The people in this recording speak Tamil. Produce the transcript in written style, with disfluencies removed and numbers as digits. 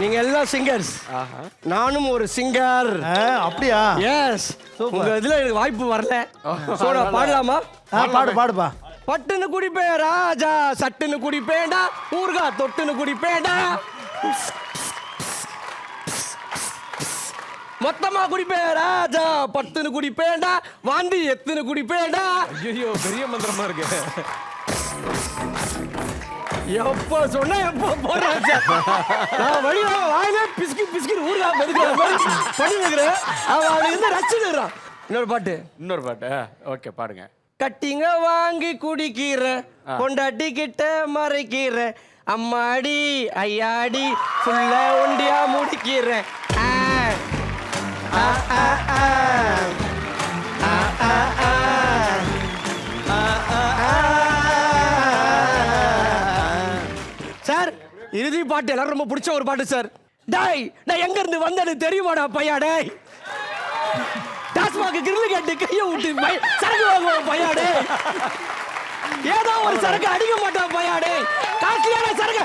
நீங்க எல்லாம் சிங்கர்ஸ், நானும் ஒரு சிங்கர். அப்படியா? எஸ். உங்க இதுல எனக்கு வாய்ப்பு வரல. சோடா பாடலாமா? பாடுப்பா. பட்டுன்னு குடிப்பேன் ராஜா, சட்டுன்னு குடிப்பேண்டா, ஊர்கா தொட்டுன்னு குடிப்பேண்டா, மொத்தமா குடிப்பேன் ராஜா, பட்டுன்னு குடிப்பேண்டா, வாந்தி எத்துன்னு குடிப்பேண்டா. ஐயோ பெரிய மந்திரமா இருக்கு. எப்ப சொன்ன எப்ப போடுறாங்க. நான் வழியா வாயில பிஸ்கி பிஸ்கி ஊர்கா பெதுக்கிற மாதிரி பண்ணி வைக்கிறேன். அவன் இருந்து ரசிக்கிறான். இன்னொரு பாட்டு. ஓகே பாடுங்க. கட்டிங்க வாங்கி குடிக்கிற, கொண்டாட்டி கிட்ட மறைக்கிற, அம்மாடி ஐயாடி ஃபுல்ல ஒண்டியா முடிக்கிற. சார், இறுதி பாட்டு எல்லாரும் ரொம்ப பிடிச்ச ஒரு பாட்டு சார். டாய், நான் எங்க இருந்து வந்தது தெரியுமாடா பையா? டேய், டாஸ்மாக் கிரில் கேட்டு கையை விட்டு சரக்கு வாங்குவான் பையாடே. ஏதோ ஒரு சரக்கு அடிக்க மாட்டான் பையாடே. காஸ்ட்லியான சரக்கு